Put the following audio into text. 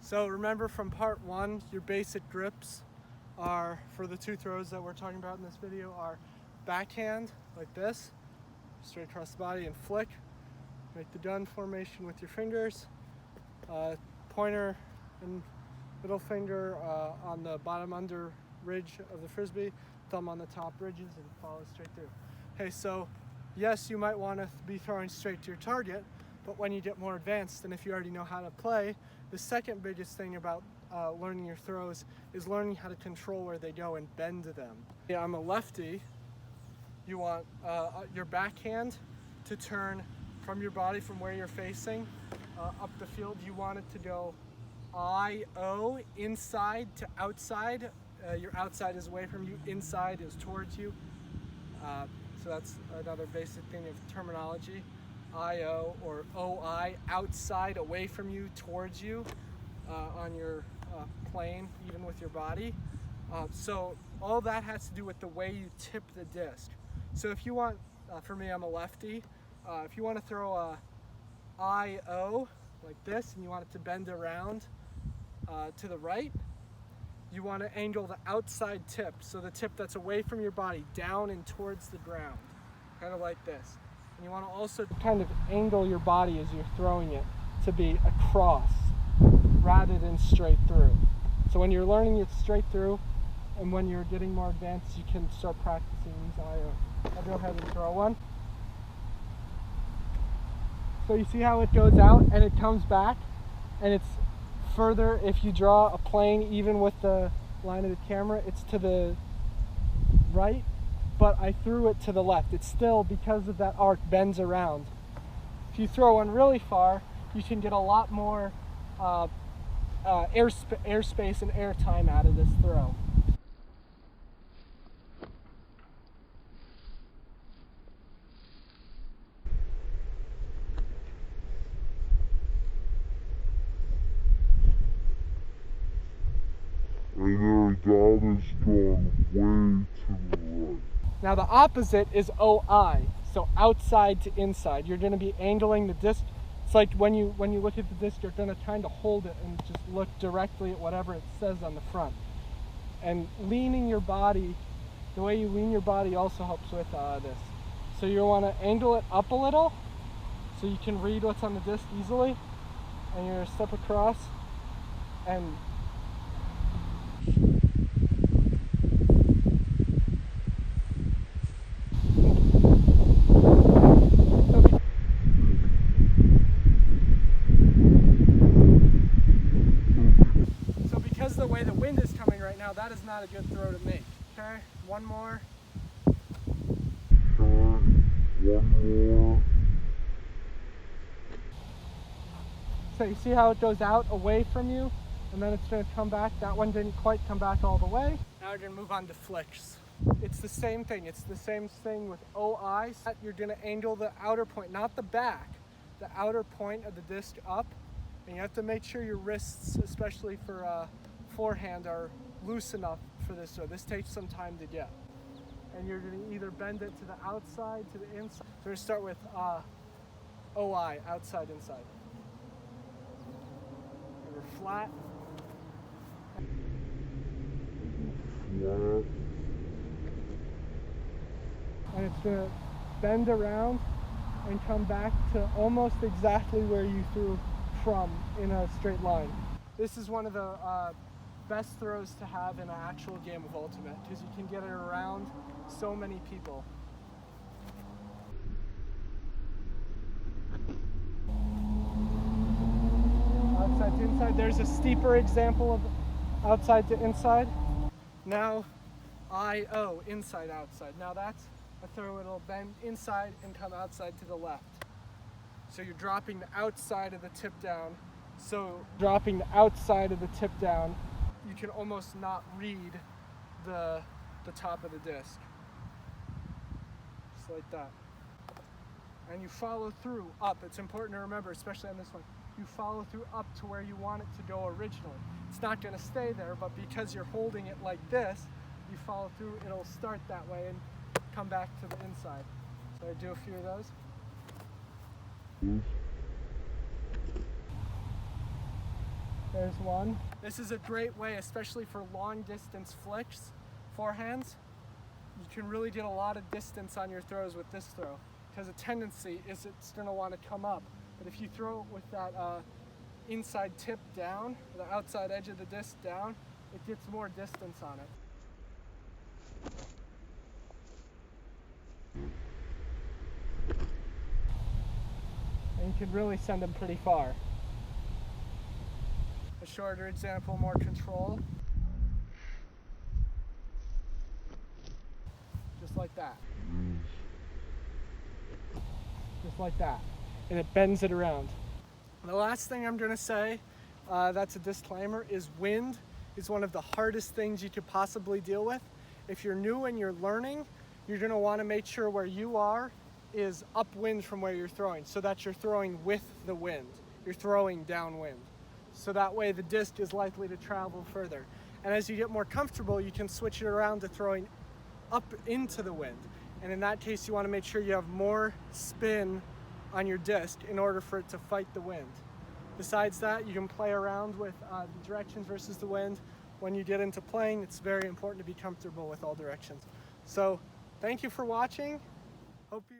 So remember from part one, your basic grips are, for the two throws that we're talking about in this video, are backhand, like this, straight across the body, and flick. Make the done formation with your fingers. Pointer and middle finger on the bottom under ridge of the Frisbee, thumb on the top ridges, and follow straight through. Okay, so yes, you might want to be throwing straight to your target, but when you get more advanced, and if you already know how to play, the second biggest thing about learning your throws is learning how to control where they go and bend them. Yeah, I'm a lefty. You want your backhand to turn from your body, from where you're facing, up the field. You want it to go I-O, inside to outside. Your outside is away from you, inside is towards you. So that's another basic thing of terminology. I-O or O-I, outside, away from you, towards you, on your plane, even with your body. So all that has to do with the way you tip the disc. So if you want, for me, I'm a lefty. If you want to throw a I-O like this, and you want it to bend around to the right, you want to angle the outside tip, so the tip that's away from your body, down and towards the ground, kind of like this. And you want to also kind of angle your body as you're throwing it to be across rather than straight through. So when you're learning it straight through, and when you're getting more advanced, you can start practicing these I-O. I'll go ahead and throw one. So you see how it goes out and it comes back, and it's further. If you draw a plane even with the line of the camera, it's to the right, but I threw it to the left. It's still, because of that arc, bends around. If you throw one really far, you can get a lot more airspace and air time out of this throw. And their dad is gone way to the right. Now the opposite is OI, so outside to inside. You're going to be angling the disc. It's like when you look at the disc, you're going to kind of hold it and just look directly at whatever it says on the front. And leaning your body, the way you lean your body also helps with this. So you want to angle it up a little so you can read what's on the disc easily. And you're going to step across and the way the wind is coming right now, that is not a good throw to make. Okay, one more. One more. So you see how it goes out away from you, and then it's going to come back. That one didn't quite come back all the way. Now we're going to move on to flicks. It's the same thing. It's the same thing with OI. You're going to angle the outer point, not the back, the outer point of the disc up. And you have to make sure your wrists, especially for forehand, are loose enough for this. So this takes some time to get. And you're going to either bend it to the outside, to the inside. So we're going to start with OI, outside, inside. We're flat. Flat. And it's going to bend around and come back to almost exactly where you threw from in a straight line. This is one of the best throws to have in an actual game of Ultimate, because you can get it around so many people. Outside to inside. There's a steeper example of outside to inside. Now I-O, inside, outside. Now that's a throw, it'll bend inside and come outside to the left. So you're dropping the outside of the tip down. So dropping the outside of the tip down, you can almost not read the top of the disc. Just like that. And you follow through up. It's important to remember, especially on this one, you follow through up to where you want it to go originally. It's not going to stay there, but because you're holding it like this, you follow through, it'll start that way and come back to the inside. So I do a few of those. There's one. This is a great way, especially for long distance flicks, forehands. You can really get a lot of distance on your throws with this throw, because a tendency is it's going to want to come up. But if you throw it with that inside tip down, the outside edge of the disc down, it gets more distance on it. And you can really send them pretty far. A shorter example, more control. Just like that. Just like that. And it bends it around. The last thing I'm going to say, that's a disclaimer, is wind is one of the hardest things you could possibly deal with. If you're new and you're learning, you're going to want to make sure where you are is upwind from where you're throwing, so that you're throwing with the wind. You're throwing downwind. So that way the disc is likely to travel further. And as you get more comfortable, you can switch it around to throwing up into the wind. And in that case, you want to make sure you have more spin on your disc in order for it to fight the wind. Besides that, you can play around with the directions versus the wind. When you get into playing, it's very important to be comfortable with all directions. So thank you for watching. Hope you